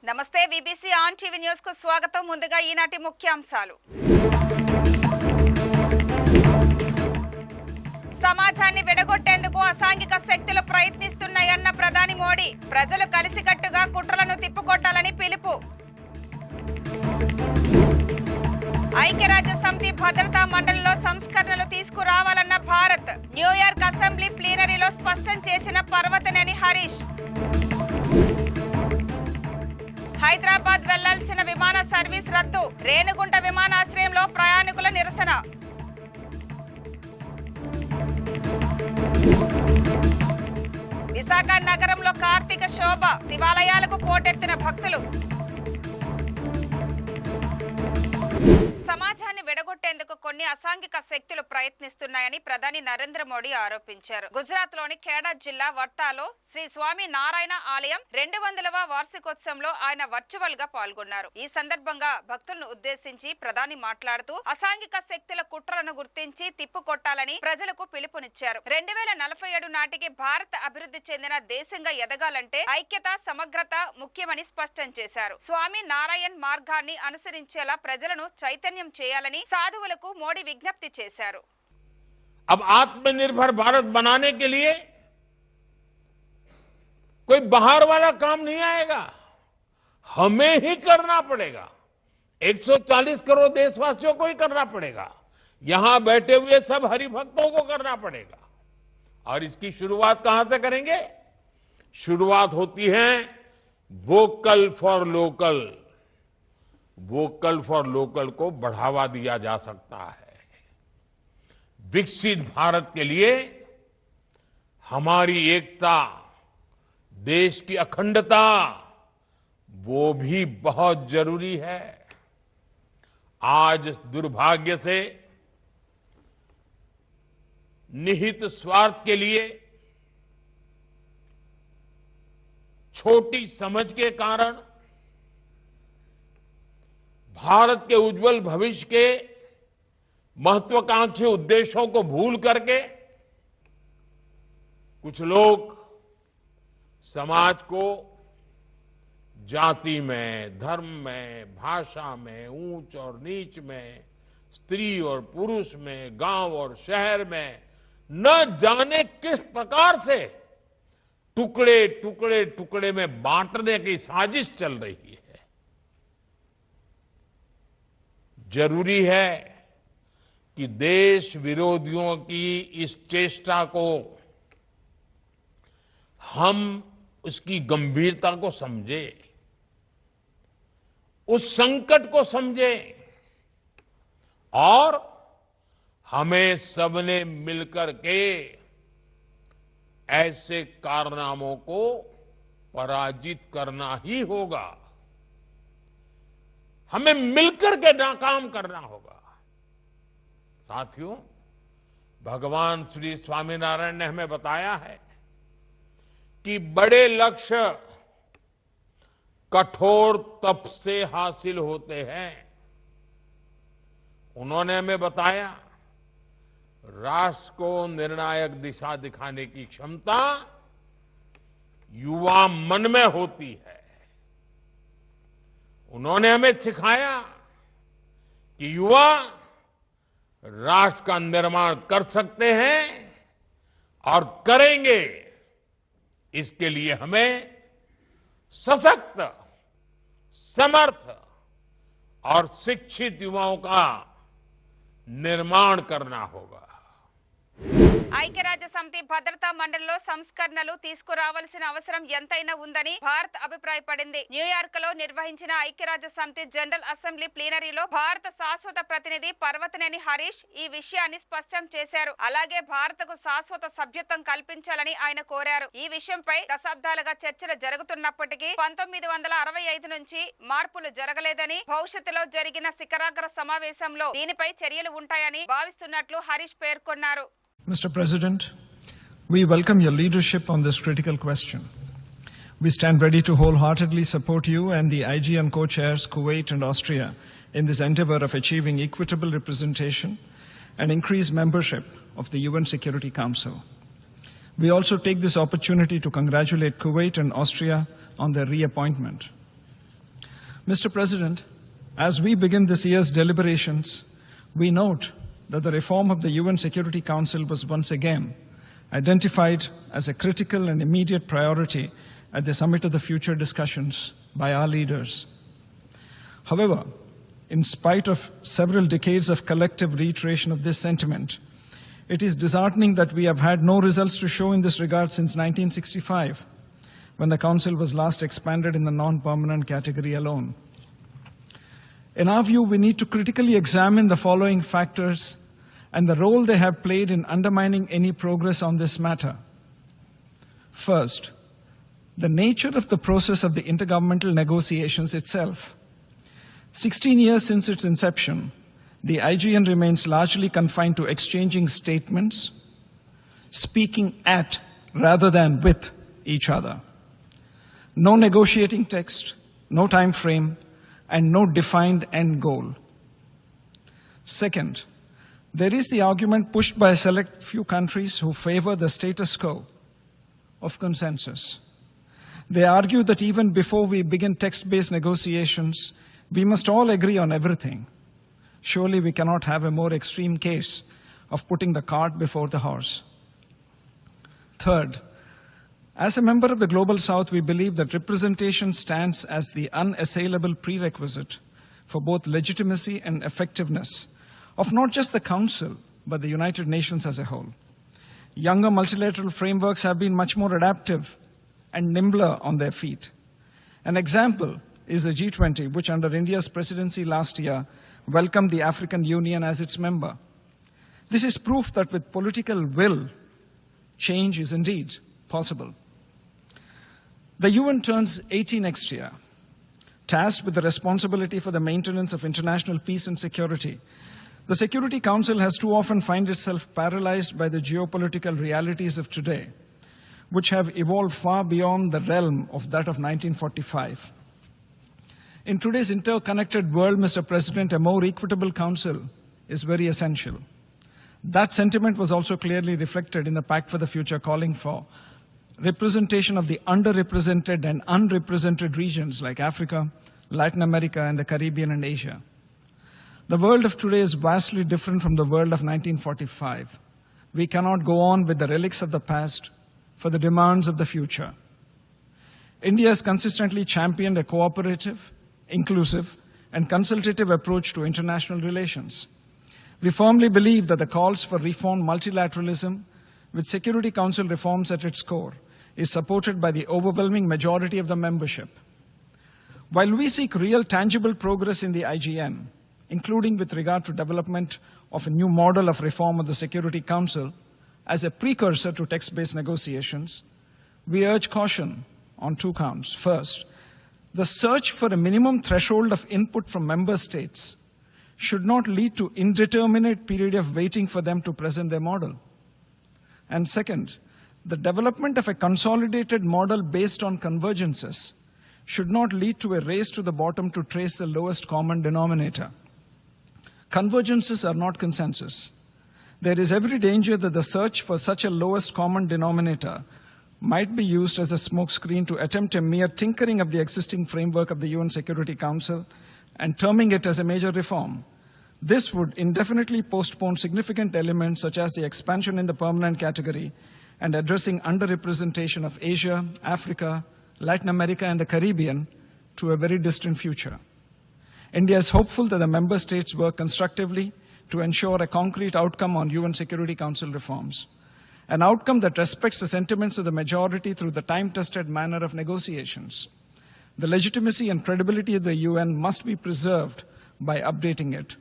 నమస్తే BBC on TV news కు స్వాగతం. ముందుగా ఈనాటి ముఖ్యాంశాలు. సమాజాన్ని విడగొట్టేందుకు అసాంఘిక శక్తులు ప్రయత్నిస్తున్నాయన్న ప్రధాని మోడీ. ప్రజలు కలిసికట్టుగా కుట్రలను తిప్పుకొట్టాలని పిలుపు. ఐక్యరాజ్య సమితి భద్రతా మండలిలో సంస్కరణలు తీసుకురావాలన్న భారత్. న్యూయార్క్ అసెంబ్లీ ప్లీనరీలో స్పష్టం చేసిన పర్వతనేని హరీష్. హైదరాబాద్ వెళ్లాల్సిన విమాన సర్వీస్ రద్దు. రేణిగుంట విమానాశ్రయంలో ప్రయాణికుల నిరసన. విశాఖ నగరంలో కార్తీక శోభ. శివాలయాలకు పోటెత్తిన భక్తులు. సమాజాన్ని విడగొట్టేందుకు కొన్ని అసాంఘిక శక్తులు ప్రయత్నిస్తున్నాయని ప్రధాని నరేంద్ర మోడీ ఆరోపించారు. గుజరాత్ లోని ఖేడా జిల్లా వర్తాలో శ్రీ స్వామి నారాయణ ఆలయం 200వ వార్షికోత్సవంలో ఆయన వర్చువల్ గా పాల్గొన్నారు. ఈ సందర్భంగా భక్తులను ఉద్దేశించి ప్రధాని మాట్లాడుతూ అసాంఘిక శక్తుల కుట్రలను గుర్తించి తిప్పుకొట్టాలని ప్రజలకు పిలుపునిచ్చారు. 2047 నాటికి భారత్ అభివృద్ధి చెందిన దేశంగా ఎదగాలంటే ఐక్యత, సమగ్రత ముఖ్యమని స్పష్టం చేశారు. స్వామి నారాయణ్ మార్గాన్ని అనుసరించేలా ప్రజలను చైతన్యం చేయాలని సాధువులకు మోడీ విజ్ఞప్తి చేశారు. अब आत्मनिर्भर भारत बनाने के लिए कोई बाहर वाला काम नहीं आएगा, हमें ही करना पड़ेगा. 140 करोड़ देशवासियों को ही करना पड़ेगा. यहां बैठे हुए सब हरिभक्तों को करना पड़ेगा. और इसकी शुरुआत कहां से करेंगे? शुरुआत होती है vocal for local. Vocal for local को बढ़ावा दिया जा सकता है. विकसित भारत के लिए हमारी एकता, देश की अखंडता, वो भी बहुत जरूरी है. आज दुर्भाग्य से निहित स्वार्थ के लिए, छोटी समझ के कारण भारत के उज्जवल भविष्य के महत्वाकांक्षी उद्देश्यों को भूल करके कुछ लोग समाज को जाति में, धर्म में, भाषा में, ऊंच और नीच में, स्त्री और पुरुष में, गांव और शहर में न जाने किस प्रकार से टुकड़े टुकड़े टुकड़े में बांटने की साजिश चल रही है. जरूरी है कि देश विरोधियों की इस चेष्टा को हम उसकी गंभीरता को समझे, उस संकट को समझे और हमें सबने मिलकर के ऐसे कारनामों को पराजित करना ही होगा. हमें मिलकर के नाकाम करना होगा. साथियों, भगवान श्री स्वामीनारायण ने हमें बताया है कि बड़े लक्ष्य कठोर तप से हासिल होते हैं. उन्होंने हमें बताया राष्ट्र को निर्णायक दिशा दिखाने की क्षमता युवा मन में होती है. उन्होंने हमें सिखाया कि युवा राष्ट्र का निर्माण कर सकते हैं और करेंगे. इसके लिए हमें सशक्त, समर्थ और शिक्षित युवाओं का निर्माण करना होगा. ఐక్యరాజ్య సమితి భద్రతా మండలిలో సంస్కరణలు తీసుకురావాల్సిన అవసరం ఎంతైనా ఉందని భారత్ అభిప్రాయపడింది. న్యూయార్క్ లో నిర్వహించిన ఐక్యరాజ్య సమితి జనరల్ అసెంబ్లీ ప్లీనరీలో భారత శాశ్వత ప్రతినిధి పర్వతనేని హరీష్ ఈ విషయాన్ని స్పష్టం చేశారు. అలాగే భారతకు శాశ్వత సభ్యత్వం కల్పించాలని ఆయన కోరారు. ఈ విషయంపై దశాబ్దాలుగా చర్చలు జరుగుతున్నప్పటికీ 1965 నుంచి మార్పులు జరగలేదని, భవిష్యత్తులో జరిగిన శిఖరాగ్ర సమావేశంలో దీనిపై చర్యలు ఉంటాయని భావిస్తున్నట్లు హరీష్ పేర్కొన్నారు. Mr. President, we welcome your leadership on this critical question. We stand ready to wholeheartedly support you and the IGN co-chairs Kuwait and Austria in this endeavor of achieving equitable representation and increased membership of the UN Security Council. We also take this opportunity to congratulate Kuwait and Austria on their reappointment. Mr. President, as we begin this year's deliberations, we note that the reform of the UN Security Council was once again identified as a critical and immediate priority at the Summit of the Future discussions by our leaders. However, in spite of several decades of collective reiteration of this sentiment, it is disheartening that we have had no results to show in this regard since 1965, when the Council was last expanded in the non-permanent category alone. In our view, we need to critically examine the following factors and the role they have played in undermining any progress on this matter. First, the nature of the process of the intergovernmental negotiations itself. 16 years since its inception, the IGN remains largely confined to exchanging statements, speaking at rather than with each other. No negotiating text, no time frame, and no defined end goal. Second, there is the argument pushed by a select few countries who favor the status quo of consensus. They argue that even before we begin text-based negotiations, we must all agree on everything. Surely we cannot have a more extreme case of putting the cart before the horse. Third, as a member of the Global South, we believe that representation stands as the unassailable prerequisite for both legitimacy and effectiveness of not just the Council, but the United Nations as a whole. Younger multilateral frameworks have been much more adaptive and nimbler on their feet. An example is the G20, which under India's presidency last year welcomed the African Union as its member. This is proof that with political will, change is indeed possible. The UN turns 80 next year. Tasked with the responsibility for the maintenance of international peace and security, the Security Council has too often found itself paralyzed by the geopolitical realities of today, which have evolved far beyond the realm of that of 1945. In today's interconnected world, Mr. President, a more equitable council is very essential. That sentiment was also clearly reflected in the Pact for the Future, calling for representation of the underrepresented and unrepresented regions like Africa, Latin America, and the Caribbean and Asia. The world of today is vastly different from the world of 1945. We cannot go on with the relics of the past for the demands of the future. India has consistently championed a cooperative, inclusive, and consultative approach to international relations. We firmly believe that the calls for reform multilateralism, with Security Council reforms at its core, is supported by the overwhelming majority of the membership. While we seek real tangible progress in the IGN, including with regard to development of a new model of reform of the Security Council as a precursor to text-based negotiations, we urge caution on two counts. First, the search for a minimum threshold of input from member states should not lead to indeterminate period of waiting for them to present their model. And second, the development of a consolidated model based on convergences should not lead to a race to the bottom to trace the lowest common denominator. Convergences are not consensus. There is every danger that the search for such a lowest common denominator might be used as a smokescreen to attempt a mere tinkering of the existing framework of the UN Security Council and terming it as a major reform. This would indefinitely postpone significant elements such as the expansion in the permanent category and addressing underrepresentation of Asia, Africa, Latin America, and the Caribbean to a very distant future. India is hopeful that the member states work constructively to ensure a concrete outcome on UN Security Council reforms, an outcome that respects the sentiments of the majority through the time-tested manner of negotiations. The legitimacy and credibility of the UN must be preserved by updating it.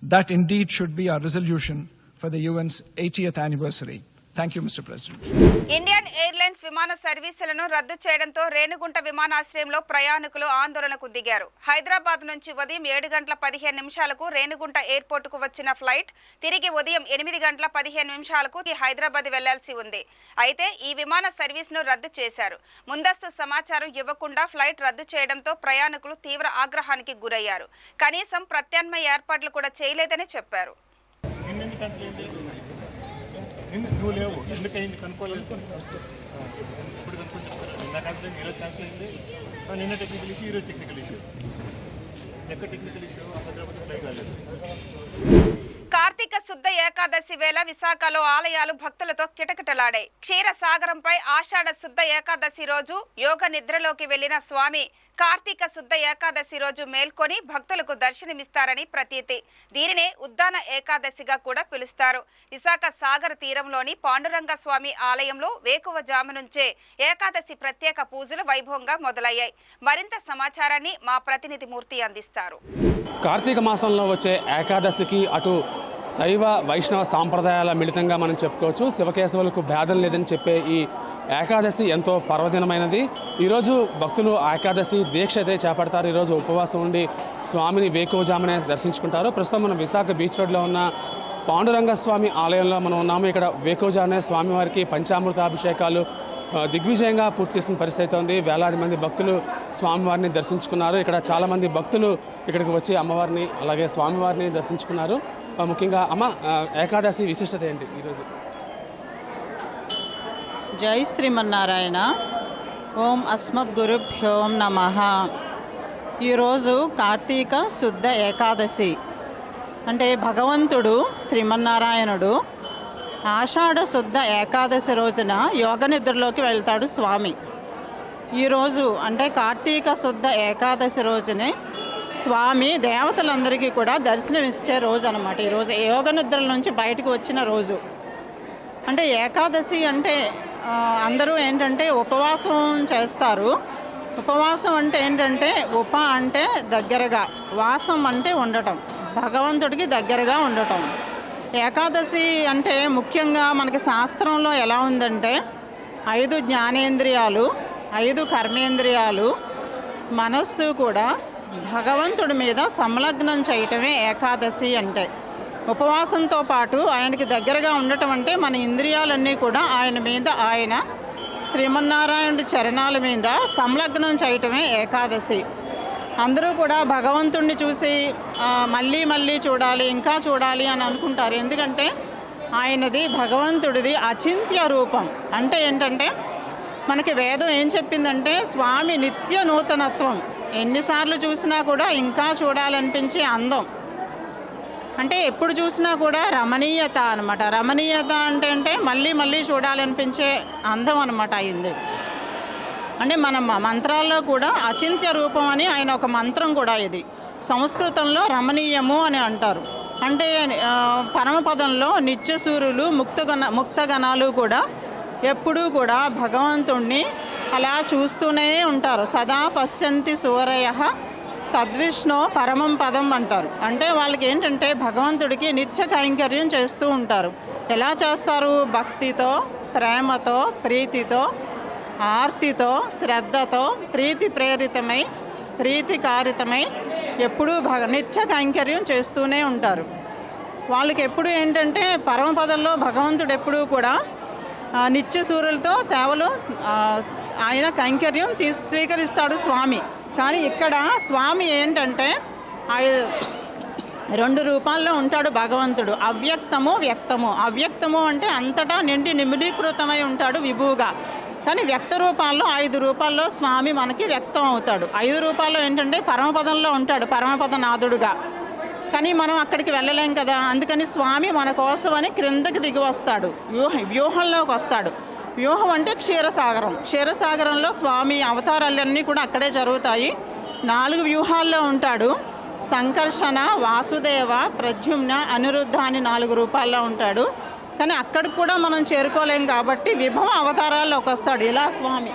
That indeed should be our resolution for the UN's 80th anniversary. Thank you, Mr. President. Indian airlines విమాన సర్వీసులను రద్దు చేయడంతో రేణిగుంట విమానాశ్రయంలో ప్రయాణికులు ఆందోళనకు దిగారు. హైదరాబాద్ నుంచి ఉదయం 7:15 రేణిగుంట ఎయిర్పోర్టుకు వచ్చిన ఫ్లైట్ తిరిగి ఉదయం 8:15 హైదరాబాద్ వెళ్లాల్సి ఉంది. అయితే ఈ విమాన సర్వీసును రద్దు చేశారు. ముందస్తు సమాచారం ఇవ్వకుండా ఫ్లైట్ రద్దు చేయడంతో ప్రయాణికులు తీవ్ర ఆగ్రహానికి గురయ్యారు. కనీసం ప్రత్యామ్నాయ ఏర్పాట్లు కూడా చేయలేదని చెప్పారు. నువ్వు లేవు ఎందుకైంది కనుక్కోలేదు ఇప్పుడు కనుక్కొని చెప్తారు నిన్న క్యాన్సిల్ అయింది ఈరోజు క్యాన్సిల్ అయింది నిన్న టెక్నికల్ ఇష్యూ ఈరోజు టెక్నికల్ ఇష్యూ ఎక్కడ టెక్నికల్ ఇష్యూ హైదరాబాద్ ఫ్లై కాలేదు. కార్తీక శుద్ధ ఏకాదశి వేళ విశాఖలో ఆలయాలు భక్తులతో కిటకిటలాడాయి. క్షీరసాగరంపై ఆషాఢ శుద్ధ ఏకాదశి రోజు యోగ నిద్రలోకి వెళ్లిన స్వామి కార్తీక శుద్ధ ఏకాదశి రోజు మేల్కొని భక్తులకు దర్శనమిస్తారని ప్రతీతి. దీనినే ఉద్దాన ఏకాదశిగా కూడా పిలుస్తారు. విశాఖ సాగర తీరంలోని పాండురంగ స్వామి ఆలయంలో వేకువజాము నుంచే ఏకాదశి ప్రత్యేక పూజలు వైభవంగా మొదలయ్యాయి. మరింత సమాచారాన్ని మా ప్రతినిధి మూర్తి అందిస్తారు. కార్తీక మాసంలో వచ్చే ఏకాదశికి అటు శైవ వైష్ణవ సాంప్రదాయాల మిళితంగా మనం చెప్పుకోవచ్చు. శివకేశవులకు భేదం లేదని చెప్పే ఈ ఏకాదశి ఎంతో పర్వదినమైనది. ఈరోజు భక్తులు ఏకాదశి దీక్ష అయితే చేపడతారు. ఈరోజు ఉపవాసం ఉండి స్వామిని వేకువజామునే దర్శించుకుంటారు. ప్రస్తుతం మనం విశాఖ బీచ్ రోడ్లో ఉన్న పాండురంగ స్వామి ఆలయంలో మనం ఉన్నాము. ఇక్కడ వేకువజామునే స్వామివారికి పంచామృతాభిషేకాలు దిగ్విజయంగా పూర్తి చేసిన పరిస్థితి ఉంది. వేలాది మంది భక్తులు స్వామివారిని దర్శించుకున్నారు. ఇక్కడ చాలామంది భక్తులు ఇక్కడికి వచ్చి అమ్మవారిని అలాగే స్వామివారిని దర్శించుకున్నారు. ముఖ్యంగా అమ్మ, ఏకాదశి విశిష్టత ఏంటి ఈరోజు? జై శ్రీమన్నారాయణ. ఓం అస్మద్గురుభ్యో నమః. ఈరోజు కార్తీక శుద్ధ ఏకాదశి అంటే భగవంతుడు శ్రీమన్నారాయణుడు ఆషాఢ శుద్ధ ఏకాదశి రోజున యోగ నిద్రలోకి వెళ్తాడు స్వామి. ఈరోజు అంటే కార్తీక శుద్ధ ఏకాదశి రోజునే స్వామి దేవతలందరికీ కూడా దర్శనమిచ్చే రోజు అనమాట. ఈరోజు యోగ నిద్రల నుంచి బయటకు వచ్చిన రోజు. అంటే ఏకాదశి అంటే అందరూ ఏంటంటే ఉపవాసం చేస్తారు. ఉపవాసం అంటే ఏంటంటే ఉప అంటే దగ్గరగా, వాసం అంటే ఉండటం, భగవంతుడికి దగ్గరగా ఉండటం. ఏకాదశి అంటే ముఖ్యంగా మనకి శాస్త్రంలో ఎలా ఉందంటే 5 జ్ఞానేంద్రియాలు, 5 కర్మేంద్రియాలు, మనస్సు కూడా భగవంతుడి మీద సంలగ్నం చేయటమే ఏకాదశి అంటే. ఉపవాసంతో పాటు ఆయనకి దగ్గరగా ఉండటం అంటే మన ఇంద్రియాలన్నీ కూడా ఆయన శ్రీమన్నారాయణుడి చరణాల మీద సంలగ్నం చేయటమే ఏకాదశి. అందరూ కూడా భగవంతుడిని చూసి మళ్ళీ మళ్ళీ చూడాలి, ఇంకా చూడాలి అని అనుకుంటారు. ఎందుకంటే ఆయనది భగవంతుడిది అచింత్య రూపం. అంటే ఏంటంటే మనకి వేదం ఏం చెప్పిందంటే స్వామి నిత్య నూతనత్వం. ఎన్నిసార్లు చూసినా కూడా ఇంకా చూడాలనిపించే అందం. అంటే ఎప్పుడు చూసినా కూడా రమణీయత అనమాట. రమణీయత అంటే మళ్ళీ మళ్ళీ చూడాలనిపించే అందం అనమాట అయింది. అంటే మన మంత్రాల్లో కూడా అచింత్య రూపం అని ఆయన ఒక మంత్రం కూడా ఇది. సంస్కృతంలో రమణీయము అని అంటారు. అంటే పరమపదంలో నిత్యసూరులు ముక్తగణాలు కూడా ఎప్పుడూ కూడా భగవంతుణ్ణి అలా చూస్తూనే ఉంటారు. సదా పశ్యంతి సూరయః తద్విష్ణో పరమం పదం అంటారు. అంటే వాళ్ళకి ఏంటంటే భగవంతుడికి నిత్య కైంకర్యం చేస్తూ ఉంటారు. ఎలా చేస్తారు? భక్తితో, ప్రేమతో, ప్రీతితో, ఆర్తితో, శ్రద్ధతో, ప్రీతి ప్రేరితమై, ప్రీతికారితమై ఎప్పుడూ నిత్య కైంకర్యం చేస్తూనే ఉంటారు. వాళ్ళకి ఎప్పుడు ఏంటంటే పరమపదంలో భగవంతుడు ఎప్పుడూ కూడా నిత్య సూర్యులతో సేవలు ఆయన కైంకర్యం స్వీకరిస్తాడు స్వామి. కానీ ఇక్కడ స్వామి ఏంటంటే 2 రూపాల్లో ఉంటాడు భగవంతుడు. అవ్యక్తము, వ్యక్తము. అవ్యక్తము అంటే అంతటా నిండి నిమిడీకృతమై ఉంటాడు విభువుగా. కానీ వ్యక్త రూపాల్లో 5 రూపాల్లో స్వామి మనకి వ్యక్తం అవుతాడు. 5 రూపాల్లో ఏంటంటే పరమపదంలో ఉంటాడు, పరమపదనాథుడుగా. కానీ మనం అక్కడికి వెళ్ళలేం కదా. అందుకని స్వామి మన కోసమని క్రిందకి దిగి వస్తాడు, వ్యూహంలోకి వస్తాడు. వ్యూహం అంటే క్షీరసాగరం. క్షీరసాగరంలో స్వామి అవతారాలన్నీ కూడా అక్కడే జరుగుతాయి. 4 వ్యూహాల్లో ఉంటాడు. సంకర్షణ, వాసుదేవ, ప్రద్యుమ్న, అనిరుద్ధ అని 4 రూపాల్లో ఉంటాడు. కానీ అక్కడికి కూడా మనం చేరుకోలేం కాబట్టి విభవ అవతారాల్లోకి వస్తాడు. ఇలా స్వామి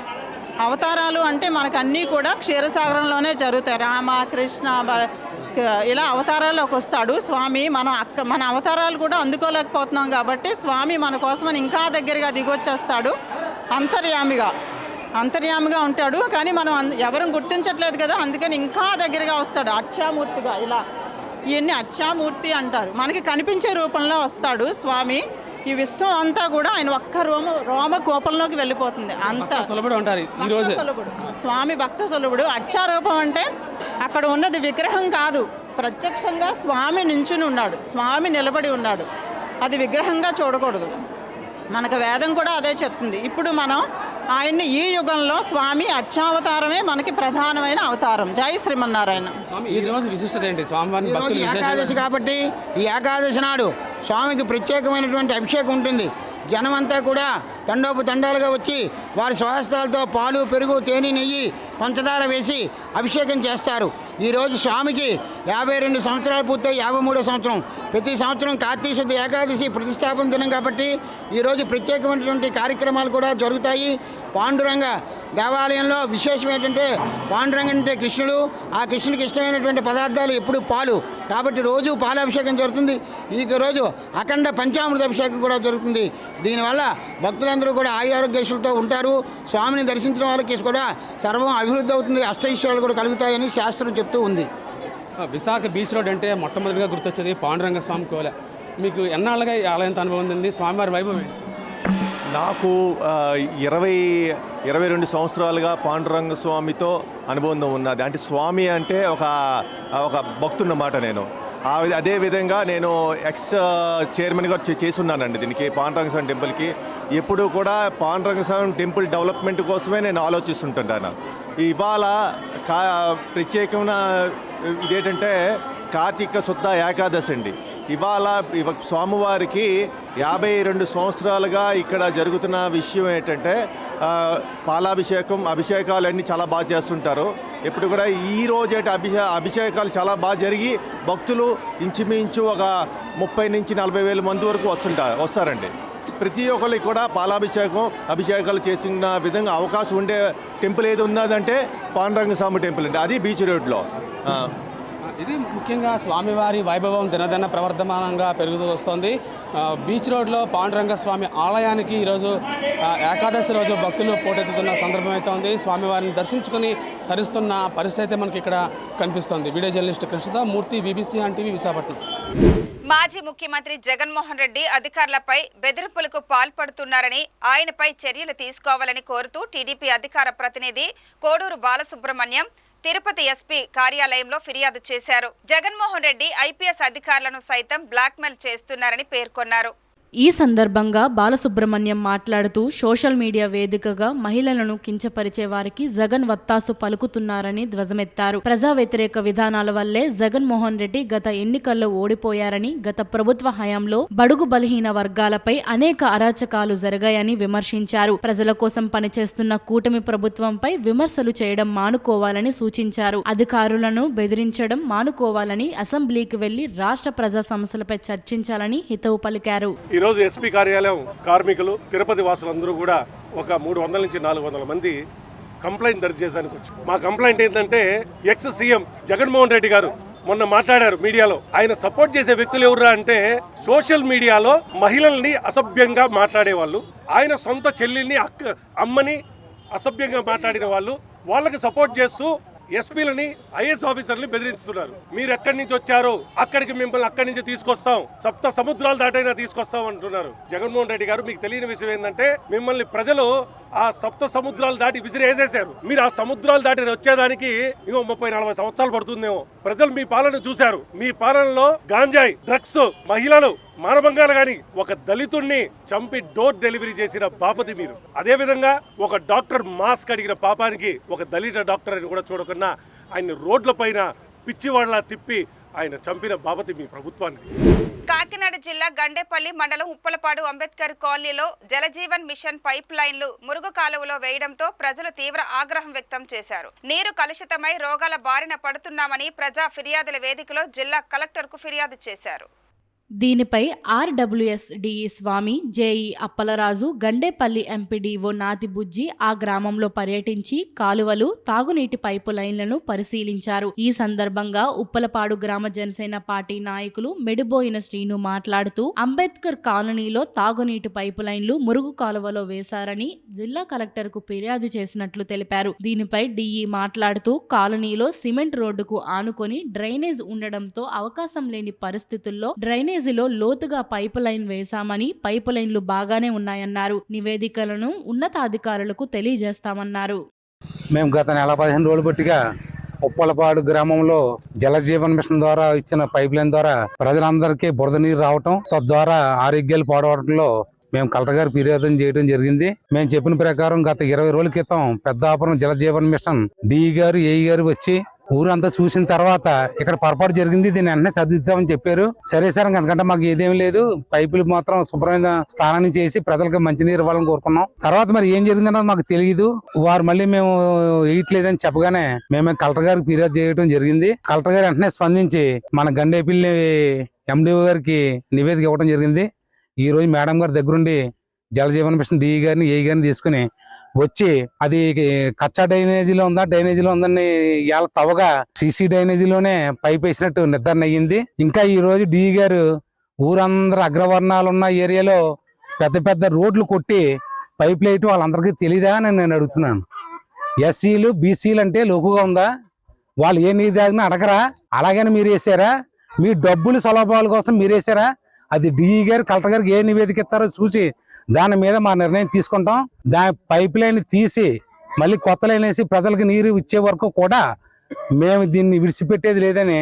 అవతారాలు అంటే మనకు అన్నీ కూడా క్షీరసాగరంలోనే జరుగుతాయి. రామ, కృష్ణ, ఇలా అవతారాల్లోకి వస్తాడు స్వామి. మన అవతారాలు కూడా అందుకోలేకపోతున్నాం కాబట్టి స్వామి మన కోసమని ఇంకా దగ్గరగా దిగొచ్చేస్తాడు. అంతర్యామిగా ఉంటాడు. కానీ మనం ఎవరు గుర్తించట్లేదు కదా, అందుకని ఇంకా దగ్గరగా వస్తాడు అక్షామూర్తిగా. ఇలా ఇవన్నీ అక్షామూర్తి అంటారు. మనకి కనిపించే రూపంలో వస్తాడు స్వామి. ఈ విశ్వం అంతా కూడా ఆయన ఒక్క రోమ కోపంలోకి వెళ్ళిపోతుంది. అంత సులభుడు అంటారు ఈరోజు స్వామి. భక్త సులభుడు. అక్షారూపం అంటే అక్కడ ఉన్నది విగ్రహం కాదు, ప్రత్యక్షంగా స్వామి నించుని ఉన్నాడు, స్వామి నిలబడి ఉన్నాడు. అది విగ్రహంగా చూడకూడదు. మనకు వేదం కూడా అదే చెప్తుంది. ఇప్పుడు మనం ఆయన్ని ఈ యుగంలో స్వామి అర్చావతారమే మనకి ప్రధానమైన అవతారం. జై శ్రీమన్నారాయణ. స్వామి ఈ రోజు విశిష్టత ఏంటి? స్వామివారిని ఈరోజు భక్తులు ఏకాదశి కాబట్టి ఈ ఏకాదశి నాడు స్వామికి ప్రత్యేకమైనటువంటి అభిషేకం ఉంటుంది. జనమంతా కూడా తండోపతండాలుగా వచ్చి వారి స్వహస్తాలతో పాలు, పెరుగు, తేనె, నెయ్యి, పంచదార వేసి అభిషేకం చేస్తారు. ఈరోజు స్వామికి 52 సంవత్సరాలు పూర్తయి 53వ సంవత్సరం. ప్రతి సంవత్సరం కార్తీక శుద్ధ ఏకాదశి ప్రతిష్టాపన దినం కాబట్టి ఈరోజు ప్రత్యేకమైనటువంటి కార్యక్రమాలు కూడా జరుగుతాయి. పాండురంగ దేవాలయంలో విశేషం ఏంటంటే పాండురంగ అంటే కృష్ణుడు, ఆ కృష్ణుడికి ఇష్టమైనటువంటి పదార్థాలు ఎప్పుడు పాలు కాబట్టి రోజు పాలాభిషేకం జరుగుతుంది. ఈ రోజు అఖండ పంచామృత అభిషేకం కూడా జరుగుతుంది. దీనివల్ల భక్తులందరూ కూడా ఆయురారోగ్యశులతో ఉంటారు. స్వామిని దర్శించిన వాళ్ళకి కూడా సర్వం అభివృద్ధి అవుతుంది, అష్టైశ్వర్యాలు కూడా కలుగుతాయని శాస్త్రం చెప్తూ ఉంది. విశాఖ బీచ్ రోడ్ అంటే మొట్టమొదటిగా గుర్తొచ్చేది పాండురంగ స్వామి కోవెల. మీకు ఎన్నాళ్ళుగా ఈ ఆలయంతో అనుభవం ఉంది? స్వామివారి వైభవం ఏంటి? నాకు 22 సంవత్సరాలుగా పాండురంగ స్వామితో అనుబంధం ఉన్నది. అంటే స్వామి అంటే ఒక భక్తున్నమాట. నేను అదేవిధంగా నేను ఎక్స్ చైర్మన్గా చేస్తున్నానండి దీనికి, పాండురంగ స్వామి టెంపుల్కి. ఎప్పుడు కూడా పాండురంగ స్వామి టెంపుల్ డెవలప్మెంట్ కోసమే నేను ఆలోచిస్తుంటాను. ఇవాళ ప్రత్యేకమైన ఇదేంటంటే కార్తీక శుద్ధ ఏకాదశి అండి. ఇవాళ స్వామివారికి 52 సంవత్సరాలుగా ఇక్కడ జరుగుతున్న విషయం ఏంటంటే పాలాభిషేకం, అభిషేకాలన్నీ చాలా బాగా చేస్తుంటారు. ఇప్పుడు కూడా ఈ రోజు అభిషేకాలు చాలా బాగా జరిగి భక్తులు ఇంచుమించు ఒక 30 నుంచి 40 వేల మంది వరకు వస్తారండి. ప్రతి ఒక్కరికి కూడా అభిషేకాలు చేసిన విధంగా అవకాశం ఉండే టెంపుల్ ఏది ఉన్నదంటే పాండురంగ స్వామి టెంపుల్ అండి. అది బీచ్ రోడ్లో. ఇది ముఖ్యంగా స్వామివారి వైభవం దినదిన ప్రవర్ధమానంగా పెరుగుతూ వస్తుంది. బీచ్ రోడ్లో పాండురంగ స్వామి ఆలయానికి ఈరోజు ఏకాదశి రోజు భక్తులు పోటెత్తుతున్న సందర్భం అయితే ఉంది. స్వామివారిని దర్శించుకుని తరిస్తున్న పరిస్థితి మనకి ఇక్కడ కనిపిస్తుంది. వీడియో జర్నలిస్ట్ కృష్ణతో Murthy, BBC on TV, Visakhapatnam. మాజీ ముఖ్యమంత్రి జగన్మోహన్ రెడ్డి అధికారులపై బెదిరింపులకు పాల్పడుతున్నారని, ఆయనపై చర్యలు తీసుకోవాలని కోరుతూ టీడీపీ అధికార ప్రతినిధి కోడూరు బాలసుబ్రహ్మణ్యం తిరుపతి ఎస్పీ కార్యాలయంలో ఫిర్యాదు చేశారు. జగన్మోహన్ రెడ్డి ఐపీఎస్ అధికారులను సైతం బ్లాక్మెయిల్ చేస్తున్నారని పేర్కొన్నారు. ఈ సందర్భంగా బాలసుబ్రహ్మణ్యం మాట్లాడుతూ సోషల్ మీడియా వేదికగా మహిళలను కించపరిచే వారికి జగన్ వత్తాసు పలుకుతున్నారని ధ్వజమెత్తారు. ప్రజా వ్యతిరేక విధానాల వల్లే జగన్మోహన్ రెడ్డి గత ఎన్నికల్లో ఓడిపోయారని, గత ప్రభుత్వ హయాంలో బడుగు బలహీన వర్గాలపై అనేక అరాచకాలు జరిగాయని విమర్శించారు. ప్రజల కోసం పనిచేస్తున్న కూటమి ప్రభుత్వంపై విమర్శలు చేయడం మానుకోవాలని సూచించారు. అధికారులను బెదిరించడం మానుకోవాలని, అసెంబ్లీకి వెళ్లి రాష్ట్ర ప్రజా సమస్యలపై చర్చించాలని హితవు పలికారు. ఈరోజు ఎస్పీ కార్యాలయం కార్మికులు, తిరుపతి వాసులందరూ కూడా ఒక 300 నుంచి 400 మంది కంప్లైంట్ దర్జీ చేశానికి వచ్చారు. మా కంప్లైంట్ ఏంటంటే ఎక్స్ సీఎం జగన్మోహన్ రెడ్డి గారు మొన్న మాట్లాడారు మీడియాలో. ఆయన సపోర్ట్ చేసే వ్యక్తులు ఎవరురా అంటే సోషల్ మీడియాలో మహిళల్ని అసభ్యంగా మాట్లాడేవాళ్ళు, ఆయన సొంత చెల్లెల్ని అమ్మని అసభ్యంగా మాట్లాడిన వాళ్ళు, వాళ్ళకి సపోర్ట్ చేస్తూ ఎస్పీలని, ఐఏఎస్ ఆఫీసర్ని బెదిరిస్తున్నారు. మీరు ఎక్కడి నుంచి వచ్చారో అక్కడికి మిమ్మల్ని అక్కడి నుంచి తీసుకొస్తాం, 7 సముద్రాలు దాటైనా తీసుకొస్తాం అంటున్నారు. జగన్మోహన్ రెడ్డి గారు, మీకు తెలియని విషయం ఏంటంటే మిమ్మల్ని ప్రజలు ఆ 7 సముద్రాలు దాటి విసిరేసేశారు. మీరు ఆ సముద్రాలు దాటి వచ్చేదానికి ఇంకో 30-40 సంవత్సరాలు పడుతుందేమో. ప్రజలు మీ పాలన చూశారు. మీ పాలనలో గాంజాయి, డ్రగ్స్, మహిళలు మానభంగాలు గాని ఒక దళితుణ్ణి చంపి డోర్ డెలివరీ చేసిన బాపతి మీరు. అదే విధంగా ఒక డాక్టర్ మాస్క్ అడిగిన పాపానికి ఒక దళిత డాక్టర్ అని కూడా చూడకుండా ఆయన రోడ్ల పైన పిచ్చివాళ్లా తిప్పి ఆయన చంపిన బాపతి మీ ప్రభుత్వానికి. కాకినాడ జిల్లా గండేపల్లి మండలం ఉప్పలపాడు అంబేద్కర్ కాలనీలో జలజీవన్ మిషన్ పైప్ లైన్లు మురుగు కాలువలో వేయడంతో ప్రజలు తీవ్ర ఆగ్రహం వ్యక్తం చేశారు. నీరు కలుషితమై రోగాల బారిన పడుతున్నామని ప్రజా ఫిర్యాదుల వేదికలో జిల్లా కలెక్టర్కు ఫిర్యాదు చేశారు. దీనిపై ఆర్డబ్ల్యూఎస్ డిఈ స్వామి, జేఈ అప్పలరాజు, గండేపల్లి ఎంపీడీఓ నాతిబుజ్జి ఆ గ్రామంలో పర్యటించి కాలువలు, తాగునీటి పైపు లైన్లను పరిశీలించారు. ఈ సందర్భంగా ఉప్పలపాడు గ్రామ జనసేన పార్టీ నాయకులు మెడిబోయిన శ్రీను మాట్లాడుతూ అంబేద్కర్ కాలనీలో తాగునీటి పైపు లైన్లు మురుగు కాలువలో వేశారని జిల్లా కలెక్టర్కు ఫిర్యాదు చేసినట్లు తెలిపారు. దీనిపై డిఈ మాట్లాడుతూ కాలనీలో సిమెంట్ రోడ్డుకు ఆనుకొని డ్రైనేజ్ ఉండడంతో అవకాశం లేని పరిస్థితుల్లో డ్రైనేజీలో లోతుగా పైపు లైన్ వేశామని, పైపు లైన్లు బాగానే ఉన్నాయన్నారు. నివేదికలను ఉన్నతాధికారులకు తెలియజేస్తామన్నారు. మేము గత 15 రోజులు బట్టిగా ఉప్పలపాడు గ్రామంలో జలజీవన్ మిషన్ ద్వారా ఇచ్చిన పైప్ లైన్ ద్వారా ప్రజలందరికీ బురద నీరు రావటం, తద్వారా ఆరోగ్యాలు పాడవడంలో మేము కలెక్టర్ గారు ఫిర్యాదు చేయడం జరిగింది. మేము చెప్పిన ప్రకారం గత 20 రోజుల క్రితం పెద్దాపురం జల జీవన్ మిషన్ డిఈ గారు ఏఈ గారు వచ్చి ఊరంతా చూసిన తర్వాత ఇక్కడ పొరపాటు జరిగింది, దీన్ని వెంటనే సర్దిద్దామని చెప్పారు. సరే సార్, అందుకంటే మాకు ఏదేం లేదు, పైపులు మాత్రం శుభ్రమైన స్థానాన్ని చేసి ప్రజలకు మంచినీరు ఇవ్వాలని కోరుకున్నాం. తర్వాత మరి ఏం జరిగిందన్నది మాకు తెలియదు. వారు మళ్ళీ మేము వేయట్లేదని చెప్పగానే మేము కలెక్టర్ గారికి ఫిర్యాదు చేయడం జరిగింది. కలెక్టర్ గారు వెంటనే స్పందించి మన గండేపల్లి ఎండిఓ గారికి నివేదిక ఇవ్వడం జరిగింది. ఈ రోజు మేడం గారి దగ్గరుండి జల జీవన్ మిషన్ డిఈ గారిని ఏఈ గారిని తీసుకుని వచ్చి అది కచ్చా డ్రైనేజీలో ఉందా డ్రైనేజీలో ఉందని ఇవాళ తవ్వగా సీసీ డ్రైనేజీలోనే పైప్ వేసినట్టు నిర్ధారణ అయ్యింది. ఇంకా ఈ రోజు డిఈ గారు ఊరందరూ అగ్రవర్ణాలు ఉన్న ఏరియాలో పెద్ద పెద్ద రోడ్లు కొట్టి పైప్ లైట్ వాళ్ళందరికీ తెలియదా అని నేను అడుగుతున్నాను. ఎస్సీలు బీసీలు అంటే లోకుగా ఉందా? వాళ్ళు ఏ నీరు తాగినా అడగరా? అలాగని మీరు వేసారా? మీ డబ్బులు సులభాల కోసం మీరు వేసారా? అది డిఈ గారు కలెక్టర్ గారికి ఏ నివేదిక ఇస్తారో చూసి దాని మీద మా నిర్ణయం తీసుకుంటాం. దాని పైప్ లైన్ తీసి మళ్ళీ కొత్త లైన్ వేసి ప్రజలకు నీరు ఇచ్చే వరకు కూడా మేము దీన్ని విడిచిపెట్టేది లేదని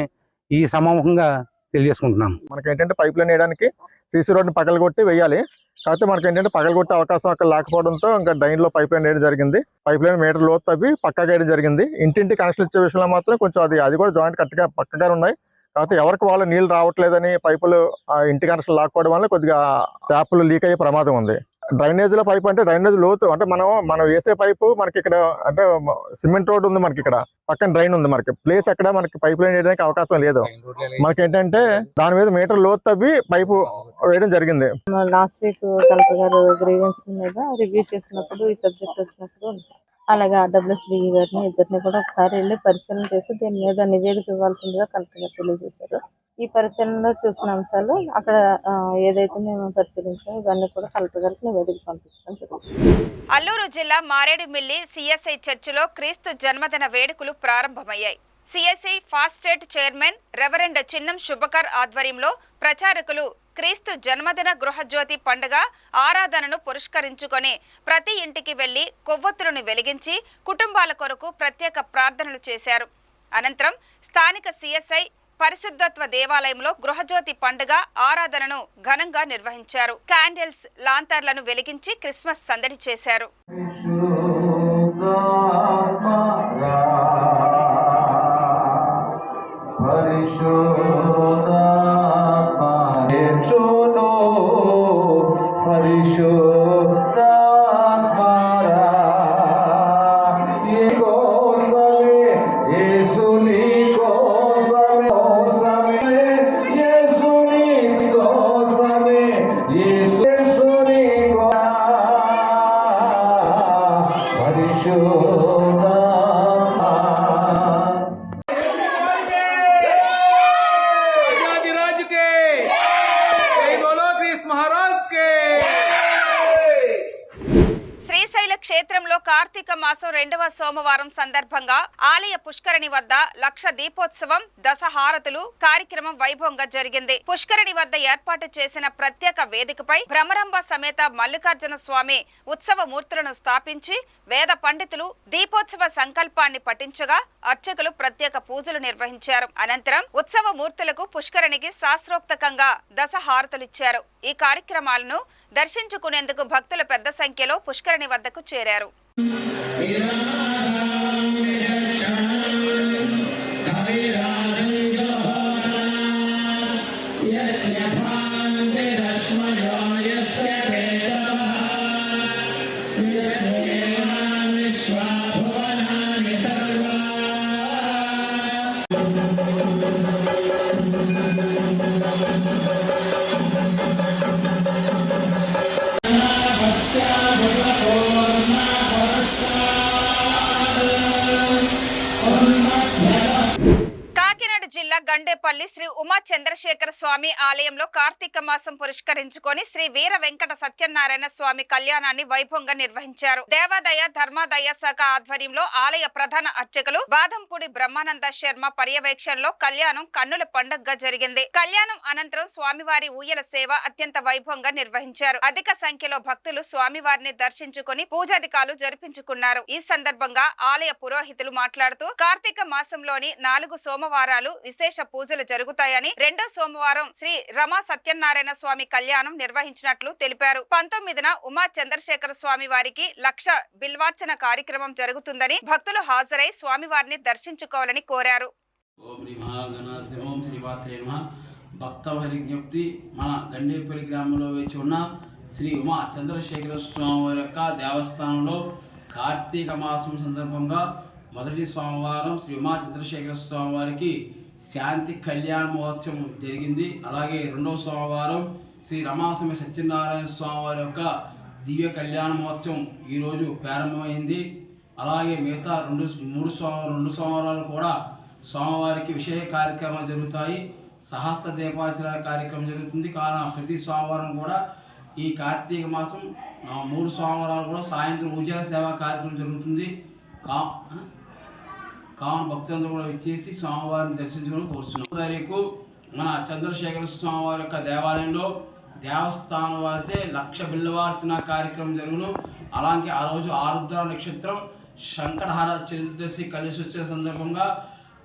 ఈ సమాముఖంగా తెలియజేసుకుంటున్నాను. మనకేంటంటే పైప్ లైన్ వేయడానికి సీసీ రోడ్ని పగలగొట్టి వేయాలి. కాకపోతే మనకేంటంటే పగలగొట్టే అవకాశం అక్కడ లేకపోవడంతో ఇంకా డ్రైన్లో పైప్ లైన్ వేయడం జరిగింది. పైప్ లైన్ మీటర్ లోతు తవ్వి పక్కగా వేయడం జరిగింది. ఇంటింటి కనెక్షన్ ఇచ్చే విషయంలో మాత్రం కొంచెం అది కూడా జాయింట్ కరెక్ట్గా పక్కగా ఉన్నాయి. కాకపోతే ఎవరికి వాళ్ళు నీళ్ళు రావట్లేదని పైపులు ఇంటి కనెక్షన్ లాక్కోవడం వల్ల కొద్దిగా ట్యాప్లు లీక్ అయ్యే ప్రమాదం ఉంది. డ్రైనేజీలో పైపు అంటే డ్రైనేజ్ లోతు అంటే మనం వేసే పైపు మనకి ఇక్కడ అంటే సిమెంట్ రోడ్ ఉంది, మనకి ఇక్కడ పక్కన డ్రైన్ ఉంది, మనకి ప్లేస్ ఎక్కడ మనకి పైప్ లైన్ వేయడానికి అవకాశం లేదు. మనకి ఏంటంటే దాని మీద మీటర్ లోతు తవ్వి పైపు వేయడం జరిగింది. లాస్ట్ వీక్ కలెక్టర్ గారు గ్రీవెన్స్ మీద రివ్యూ చేసినప్పుడు ఈ సబ్జెక్ట్ వచ్చినప్పుడు అలాగే ఆర్డబ్ల్యూఎస్డీ గారిని ఇద్దరిని కూడా ఒకసారి వెళ్ళి పరిశీలన చేసి దీని మీద నివేదిక ఇవ్వాల్సిందిగా కలెక్టర్ గారు తెలియజేశారు. ఈ పరిశీలనలో చూసిన అంశాలు అక్కడ ఏదైతే మేము పరిశీలించామో ఇవన్నీ కూడా కలెక్టర్ గారికి నివేదిక పంపించడం జరుగుతుంది. అల్లూరు జిల్లా మారేడుమిల్లి సిఎస్ఐ చర్చిలో క్రీస్తు జన్మదిన వేడుకలు ప్రారంభమయ్యాయి. సిఎస్ఐ ఫాస్ట్ state chairman reverend Chinnam Subhakar ఆధ్వర్యంలో ప్రచారకులు క్రీస్తు జన్మదిన గృహజ్యోతి పండుగ ఆరాధనను పురస్కరించుకొని ప్రతి ఇంటికి వెళ్లి కొవ్వొత్తులను వెలిగించి కుటుంబాల కొరకు ప్రత్యేక ప్రార్థనలు చేశారు. అనంతరం స్థానిక సిఎస్ఐ పరిశుద్ధత్వ దేవాలయంలో గృహజ్యోతి పండుగ ఆరాధనను ఘనంగా నిర్వహించారు. క్యాండిల్స్, లాంతర్లను వెలిగించి క్రిస్మస్ సందడి చేశారు. క్షేత్రంలో కార్తీక మాసం 2వ సోమవారం సందర్భంగా ఆలయ పుష్కరిణి వద్ద లక్ష దీపోత్సవం దశహారతులు కార్యక్రమం వైభవంగా జరిగింది. పుష్కరిణి వద్ద ఏర్పాటు చేసిన ప్రత్యేక వేదికపై భ్రమరంబ సమేత మల్లికార్జున స్వామి ఉత్సవ మూర్తులను స్థాపించి వేద పండితులు దీపోత్సవ సంకల్పాన్ని పఠించగా అర్చకులు ప్రత్యేక పూజలు నిర్వహించారు. అనంతరం ఉత్సవ మూర్తులకు పుష్కరిణికి శాస్త్రోక్తకంగా దశహారతులిచ్చారు. ఈ కార్యక్రమాలను దర్శించుకునేందుకు భక్తులు పెద్ద సంఖ్యలో పుష్కరిణి వద్దకు చేరారు. జిల్లా గండేపల్లి శ్రీ ఉమా చంద్రశేఖర స్వామి ఆలయంలో కార్తీక మాసం పురస్కరించుకొని శ్రీ వీర వెంకట సత్యనారాయణ స్వామి కళ్యాణాన్ని వైభవంగా నిర్వహించారు. దేవాదాయ ధర్మాదాయ శాఖ ఆధ్వర్యంలో ఆలయ ప్రధాన అర్చకులు బాదంపూడి బ్రహ్మానంద శర్మ పర్యవేక్షణలో కళ్యాణం కన్నుల పండుగగా జరిగింది. కళ్యాణం అనంతరం స్వామివారి ఊయల సేవ అత్యంత వైభవంగా నిర్వహించారు. అధిక సంఖ్యలో భక్తులు స్వామివారిని దర్శించుకుని పూజాధికాలు జరిపించుకున్నారు. ఈ సందర్భంగా ఆలయ పురోహితులు మాట్లాడుతూ కార్తీక మాసంలోని 4 సోమవారాలు విశేష విశేష పూజలు జరుగుతాయని, రెండో సోమవారం శ్రీ రమా సత్యనారాయణ స్వామి కళ్యాణం నిర్వహించినట్లు తెలిపారు. 19న ఉమా చంద్రశేఖర స్వామి వారికి 1,00,000 బిల్వార్చన కార్యక్రమం జరుగుతుందని, భక్తులు హాజరై స్వామివారిని దర్శించుకోవాలని కోరారు. భక్త విజ్ఞప్తి. మన గండేపల్లి గ్రామంలో వేచి ఉన్న శ్రీ ఉమా చంద్రశేఖర స్వామి వారి యొక్క దేవస్థానంలో కార్తీక మాసం సందర్భంగా మొదటి సోమవారం శ్రీ ఉమా చంద్రశేఖర స్వామి వారికి శాంతి కళ్యాణ మహోత్సవం జరిగింది. అలాగే రెండవ సోమవారం శ్రీ రమాస్వామి సత్యనారాయణ స్వామి వారి యొక్క దివ్య కళ్యాణ మహోత్సవం ఈరోజు ప్రారంభమైంది. అలాగే మిగతా రెండు సోమవారాలు కూడా స్వామివారికి విశేష కార్యక్రమాలు జరుగుతాయి. సహస్ర దీపార్చన కార్యక్రమం జరుగుతుంది. కావున ప్రతి సోమవారం కూడా ఈ కార్తీక మాసం 3 సోమవారాలు కూడా సాయంత్రం ఉజ్జల సేవా కార్యక్రమం జరుగుతుంది. కావున భక్తులందరూ కూడా వచ్చేసి స్వామివారిని దర్శించుకొని కోరుతున్నాం. తారీఖు మన చంద్రశేఖర స్వామివారి యొక్క దేవాలయంలో దేవస్థానం వారిచే 1,00,000 బిల్వార్చన కార్యక్రమం జరుగును. అలాగే ఆ రోజు ఆరుద్ర నక్షత్రం శంకటహార చతుర్దశి కలిసి వచ్చే సందర్భంగా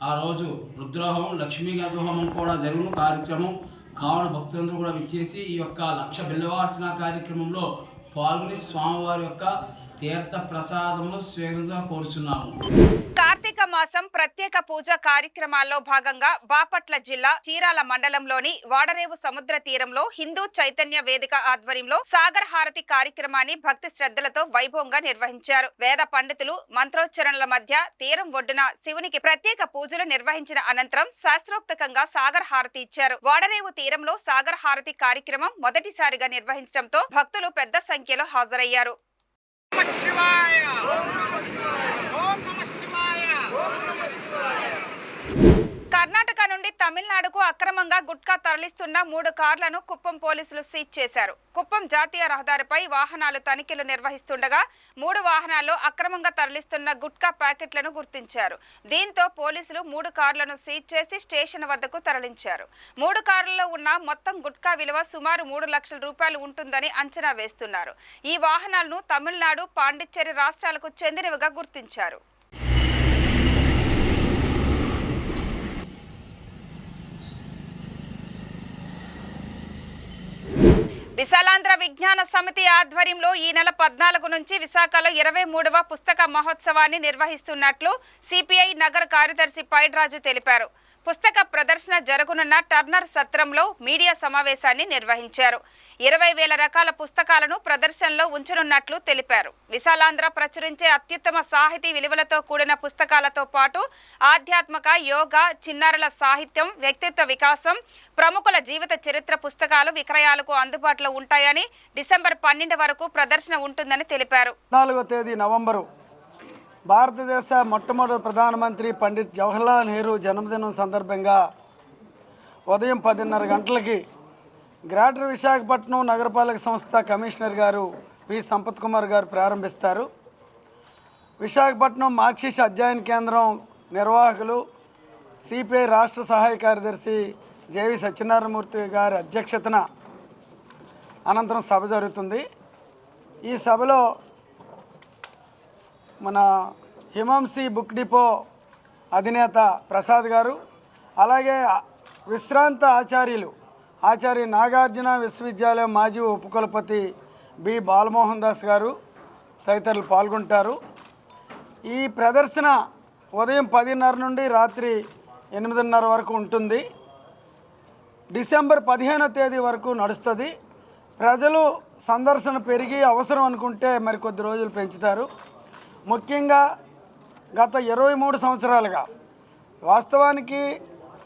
ఆ రోజు రుద్రహోమం, లక్ష్మీగత హోమం కూడా జరుగును కార్యక్రమం. కావున భక్తులందరూ కూడా విచ్చేసి ఈ యొక్క 1,00,000 బిల్వార్చన కార్యక్రమంలో పాల్గొని స్వామివారి యొక్క తీర్థ ప్రసాదములు స్వీకరించగా కోరుచున్నాము. కార్తీక మాసం ప్రత్యేక పూజా కార్యక్రమాల్లో భాగంగా బాపట్ల జిల్లా చీరాల మండలంలోని వాడరేవు సముద్ర తీరంలో హిందూ చైతన్య వేదిక ఆధ్వర్యంలో సాగర్ హారతి కార్యక్రమాన్ని భక్తి శ్రద్ధలతో వైభవంగా నిర్వహించారు. వేద పండితులు మంత్రోచ్చరణల మధ్య తీరం ఒడ్డున శివునికి ప్రత్యేక పూజలు నిర్వహించిన అనంతరం శాస్త్రోక్తంగా సాగర్ హారతి ఇచ్చారు. వాడరేవు తీరంలో సాగర్ హారతి కార్యక్రమం మొదటిసారిగా నిర్వహించడంతో భక్తులు పెద్ద సంఖ్యలో హాజరయ్యారు. కర్ణాటక నుండి తమిళనాడుకు అక్రమంగా గుట్కా తరలిస్తున్న 3 కార్లను కుప్పం పోలీసులు సీజ్ చేశారు. కుప్పం జాతీయ రహదారిపై వాహనాలు తనిఖీలు నిర్వహిస్తుండగా 3 వాహనాల్లో అక్రమంగా తరలిస్తున్న గుట్కా ప్యాకెట్లను గుర్తించారు. దీంతో పోలీసులు 3 కార్లను సీజ్ చేసి స్టేషన్ వద్దకు తరలించారు. 3 కార్లలో ఉన్న మొత్తం గుట్కా విలువ సుమారు 3 లక్షల రూపాయలు ఉంటుందని అంచనా వేస్తున్నారు. ఈ వాహనాలను తమిళనాడు, పాండిచ్చేరి రాష్ట్రాలకు చెందినవిగా గుర్తించారు. విశాలాంధ్ర విజ్ఞాన సమితి ఆధ్వర్యంలో ఈ నెల 14 నుంచి విశాఖలో 23వ పుస్తక మహోత్సవాన్ని నిర్వహిస్తున్నట్లు సిపిఐ నగర కార్యదర్శి పైడ్రాజు తెలిపారు. పుస్తక ప్రదర్శన జరగనున్న టర్నర్ సత్రంలో మీడియా సమావేశాన్ని నిర్వహించారు. 20,000 రకాల పుస్తకాలను ప్రదర్శనలో ఉంచనున్నట్లు తెలిపారు. విశాలాంధ్ర ప్రచురించే అత్యుత్తమ సాహితీ విలువలతో కూడిన పుస్తకాలతో పాటు ఆధ్యాత్మిక, యోగా, చిన్నారుల సాహిత్యం, వ్యక్తిత్వ వికాసం, ప్రముఖుల జీవిత చరిత్ర పుస్తకాలు విక్రయాలకు అందుబాటులో ఉంటాయని, డిసెంబర్ 12 వరకు ప్రదర్శన ఉంటుందని తెలిపారు. 4వ తేదీ నవంబరు భారతదేశ మొట్టమొదటి ప్రధానమంత్రి పండిట్ జవహర్లాల్ నెహ్రూ జన్మదినం సందర్భంగా ఉదయం 10:30 గంటలకి గ్రేటర్ విశాఖపట్నం నగరపాలక సంస్థ కమిషనర్ గారు పి సంపత్ కుమార్ గారు ప్రారంభిస్తారు. విశాఖపట్నం మార్క్సిస్ట్ అధ్యయన కేంద్రం నిర్వాహకులు సిపిఐ రాష్ట్ర సహాయ కార్యదర్శి జేవి సత్యనారాయణమూర్తి గారి అధ్యక్షతన అనంతరం సభ జరుగుతుంది. ఈ సభలో మన హిమాంసి బుక్ డిపో అధినేత ప్రసాద్ గారు, అలాగే విశ్రాంత ఆచార్య నాగార్జున విశ్వవిద్యాలయం మాజీ ఉపకులపతి బి బాలమోహన్ దాస్ గారు తదితరులు పాల్గొంటారు. ఈ ప్రదర్శన ఉదయం 10:30 నుండి రాత్రి 8:30 వరకు ఉంటుంది. డిసెంబర్ 15వ తేదీ వరకు నడుస్తుంది. ప్రజలు సందర్శన పెరిగి అవసరం అనుకుంటే మరికొద్ది రోజులు పెంచుతారు. ముఖ్యంగా గత 23 సంవత్సరాలుగా వాస్తవానికి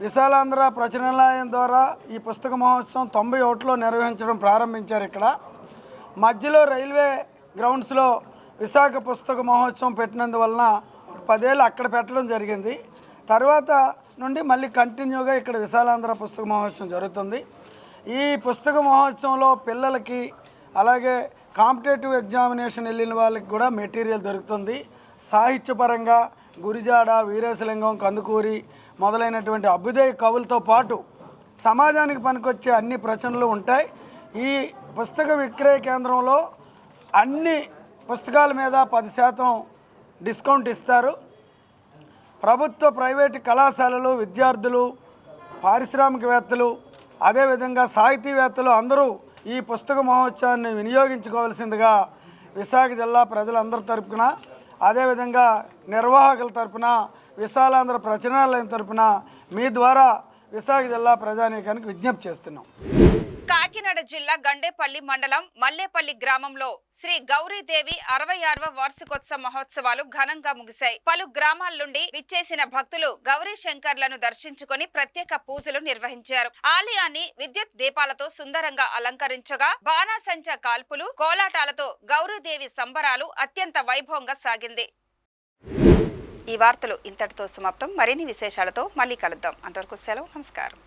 విశాలాంధ్ర ప్రచురణాలయం ద్వారా ఈ పుస్తక మహోత్సవం 91లో నిర్వహించడం ప్రారంభించారు. ఇక్కడ మధ్యలో రైల్వే గ్రౌండ్స్లో విశాఖ పుస్తక మహోత్సవం పెట్టినందువలన 10 ఏళ్ళు అక్కడ పెట్టడం జరిగింది. తర్వాత నుండి మళ్ళీ కంటిన్యూగా ఇక్కడ విశాలాంధ్ర పుస్తక మహోత్సవం జరుగుతుంది. ఈ పుస్తక మహోత్సవంలో పిల్లలకి, అలాగే కాంపిటేటివ్ ఎగ్జామినేషన్ వెళ్ళిన వాళ్ళకి కూడా మెటీరియల్ దొరుకుతుంది. సాహిత్యపరంగా గురిజాడ, వీరేశలింగం, కందుకూరి మొదలైనటువంటి అభ్యుదయ కవులతో పాటు సమాజానికి పనికొచ్చే అన్ని ప్రచురణలు ఉంటాయి. ఈ పుస్తక విక్రయ కేంద్రంలో అన్ని పుస్తకాల మీద 10% డిస్కౌంట్ ఇస్తారు. ప్రభుత్వ, ప్రైవేటు కళాశాలలు, విద్యార్థులు, పారిశ్రామికవేత్తలు అదేవిధంగా సాహితీవేత్తలు అందరూ ఈ పుస్తక మహోత్సవాన్ని వినియోగించుకోవాల్సిందిగా విశాఖ జిల్లా ప్రజలందరి తరపున అదేవిధంగా నిర్వాహకుల తరపున విశాలాంధ్ర ప్రచురణాలయం తరపున మీ ద్వారా విశాఖ జిల్లా ప్రజానీకానికి విజ్ఞప్తి చేస్తున్నాం. కాకినాడ జిల్లా గండేపల్లి మండలం మల్లేపల్లి గ్రామంలో శ్రీ గౌరీదేవి 66వ వార్షికోత్సవ మహోత్సవాలు ఘనంగా ముగిశాయి. పలు గ్రామాల నుండి విచ్చేసిన భక్తులు గౌరీ శంకర్లను దర్శించుకుని ప్రత్యేక పూజలు నిర్వహించారు. ఆలయాన్ని విద్యుత్ దీపాలతో సుందరంగా అలంకరించగా బాణాసంచ కాల్పులు, కోలాటాలతో గౌరీదేవి సంబరాలు అత్యంత వైభవంగా సాగింది. ఈ వార్తలు ఇంతటితో సమాప్తం. మరిన్ని విశేషాలతో మళ్ళీ కలుద్దాం. అంతవరకు సెలవు. నమస్కారం.